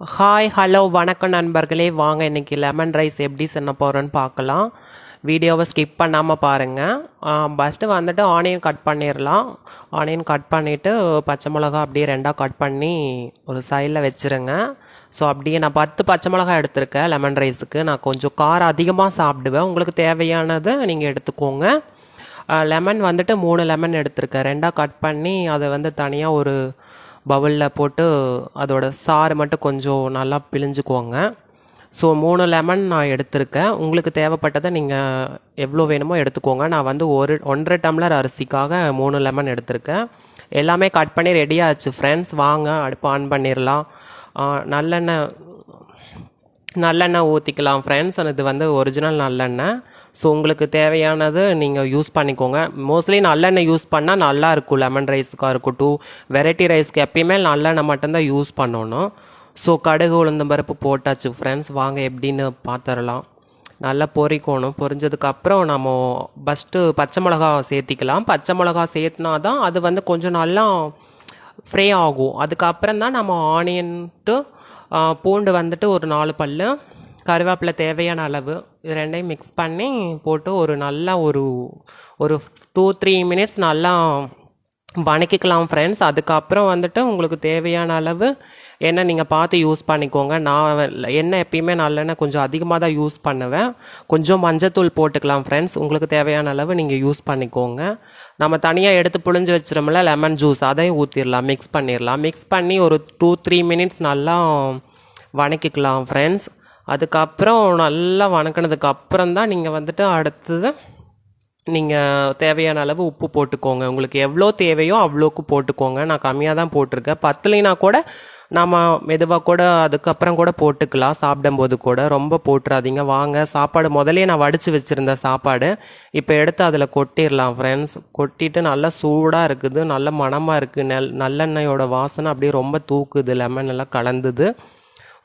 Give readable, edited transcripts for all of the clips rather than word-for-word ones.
Hi hello வணக்கம் நண்பர்களே, வாங்க இன்றைக்கி லெமன் ரைஸ் எப்படி செய்ய போகிறோன்னு பார்க்கலாம். வீடியோவை ஸ்கிப் பண்ணாமல் பாருங்கள். ஃபஸ்ட்டு வந்துட்டு ஆனியன் கட் பண்ணிடலாம். ஆனியன் கட் பண்ணிவிட்டு பச்சை மிளகா அப்படியே ரெண்டாக கட் பண்ணி ஒரு சைடில் வச்சுருங்க. ஸோ அப்படியே நான் 10 பச்சை மிளகா எடுத்திருக்கேன் லெமன் ரைஸுக்கு. நான் கொஞ்சம் காரம் அதிகமாக சாப்பிடுவேன், உங்களுக்கு தேவையானதை நீங்கள் எடுத்துக்கோங்க. லெமன் வந்துட்டு 3 லெமன் எடுத்திருக்கேன். ரெண்டாக கட் பண்ணி அதை வந்து தனியாக ஒரு பவுலில் போட்டு அதோட சாறு மட்டும் கொஞ்சம் நல்லா பிழிஞ்சுக்கோங்க. ஸோ 3 லெமன் நான் எடுத்திருக்கேன். உங்களுக்கு தேவைப்பட்டதை நீங்கள் எவ்வளோ வேணுமோ எடுத்துக்கோங்க. நான் வந்து 1.5 டம்ளர் அரிசிக்காக 3 லெமன் எடுத்திருக்கேன். எல்லாமே கட் பண்ணி ரெடியாகிடுச்சு ஃப்ரெண்ட்ஸ். வாங்க அடுப்பு ஆன் பண்ணிடலாம். நல்லெண்ணெய் ஊற்றிக்கலாம் ஃப்ரெண்ட்ஸ். இது வந்து ஒரிஜினல் நல்லெண்ணெய். ஸோ உங்களுக்கு தேவையானது நீங்கள் யூஸ் பண்ணிக்கோங்க. மோஸ்ட்லி நல்லெண்ணெய் யூஸ் பண்ணால் நல்லாயிருக்கும். லெமன் ரைஸுக்காக இருக்கட்டும், வெரைட்டி ரைஸ்க்கு எப்பயுமே நல்லெண்ணெய் மட்டும்தான் யூஸ் பண்ணணும். ஸோ கடுகு உளுந்தம் பருப்பு போட்டாச்சு ஃப்ரெண்ட்ஸ். வாங்க எப்படின்னு பார்த்துடலாம். நல்லா பொரிக்கணும். பொரிஞ்சதுக்கப்புறம் நம்ம ஃபஸ்ட்டு பச்சை மிளகா சேர்த்திக்கலாம். பச்சை மிளகா சேர்த்துனா தான் அது வந்து கொஞ்சம் நல்லா ஃப்ரை ஆகும். அதுக்கப்புறம் தான் நம்ம ஆனியன்ட்டு பூண்டு வந்துட்டு ஒரு 4 பல், கருவேப்பிலை தேவையான அளவு, இது ரெண்டையும் மிக்ஸ் பண்ணி போட்டு ஒரு நல்லா ஒரு 2-3 மினிட்ஸ் நல்லா வணக்கிக்கலாம் ஃப்ரெண்ட்ஸ். அதுக்கப்புறம் வந்துட்டு உங்களுக்கு தேவையான அளவு எண்ணெய் நீங்கள் பார்த்து யூஸ் பண்ணிக்கோங்க. நான் எண்ணெய் எப்பயுமே நல்லெண்ணெய் கொஞ்சம் அதிகமாக தான் யூஸ் பண்ணுவேன். கொஞ்சம் மஞ்சத்தூள் போட்டுக்கலாம் ஃப்ரெண்ட்ஸ். உங்களுக்கு தேவையான அளவு நீங்கள் யூஸ் பண்ணிக்கோங்க. நம்ம தனியாக எடுத்து புழிஞ்சு வச்சிரோம்ல லெமன் ஜூஸ், அதையும் ஊற்றிடலாம், மிக்ஸ் பண்ணிடலாம். மிக்ஸ் பண்ணி ஒரு 2-3 மினிட்ஸ் நல்லா வணக்கிக்கலாம் ஃப்ரெண்ட்ஸ். அதுக்கப்புறம் நல்லா வணக்கினதுக்கப்புறம் தான் நீங்கள் வந்துட்டு அடுத்தது நீங்கள் தேவையான அளவு உப்பு போட்டுக்கோங்க. உங்களுக்கு எவ்வளோ தேவையோ அவ்வளோக்கு போட்டுக்கோங்க. நான் கம்மியாக தான் போட்டிருக்கேன். பத்தலைனா கூட நம்ம மெதுவாக கூட அதுக்கப்புறம் கூட போட்டுக்கலாம். சாப்பிடும்போது கூட ரொம்ப போட்டுறாதீங்க. வாங்க சாப்பாடு முதலே நான் வடித்து வச்சுருந்த சாப்பாடு இப்போ எடுத்து அதில் கொட்டிடலாம் ஃப்ரெண்ட்ஸ். கொட்டிட்டு நல்லா சூடாக இருக்குது, நல்ல மணமாக இருக்குது. நல்லெண்ணெயோட வாசனை அப்படியே ரொம்ப தூக்குது, லெமன் எல்லாம் கலந்துது.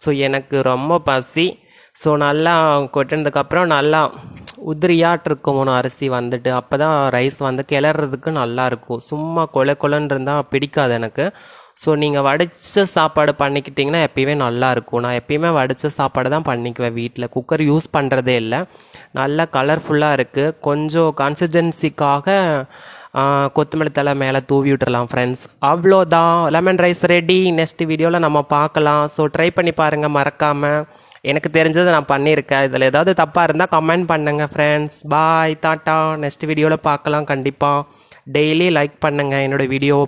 ஸோ எனக்கு ரொம்ப பசி. ஸோ நல்லா கொட்டினதுக்கப்புறம் நல்லா உதிரியாட்டு இருக்கும் அரிசி வந்துட்டு. அப்போ தான் ரைஸ் வந்து கிளறதுக்கு நல்லாயிருக்கும். சும்மா கொலன்னு இருந்தால் பிடிக்காது எனக்கு. ஸோ நீங்கள் வடித்த சாப்பாடு பண்ணிக்கிட்டிங்கன்னா எப்பயுமே நல்லாயிருக்கும். நான் எப்பயுமே வடித்த சாப்பாடு தான் பண்ணிக்குவேன் வீட்டில். குக்கர் யூஸ் பண்ணுறதே இல்லை. நல்லா கலர்ஃபுல்லாக இருக்குது. கொஞ்சம் கன்சிஸ்டன்சிக்காக கொத்தமல்லி தலை மேலே தூவி விட்டுறலாம் ஃப்ரெண்ட்ஸ். அவ்வளோதான், லெமன் ரைஸ் ரெடி. நெக்ஸ்ட் வீடியோவில் நம்ம பார்க்கலாம். ஸோ ட்ரை பண்ணி பாருங்கள் மறக்காமல். எனக்கு தெரிஞ்சதை நான் பண்ணியிருக்கேன். இதில் ஏதாவது தப்பாக இருந்தால் கமெண்ட் பண்ணுங்கள் ஃப்ரெண்ட்ஸ். பாய், டாட்டா. நெக்ஸ்ட் வீடியோவில் பார்க்கலாம் கண்டிப்பாக. டெய்லி லைக் பண்ணுங்கள் என்னோடய வீடியோவை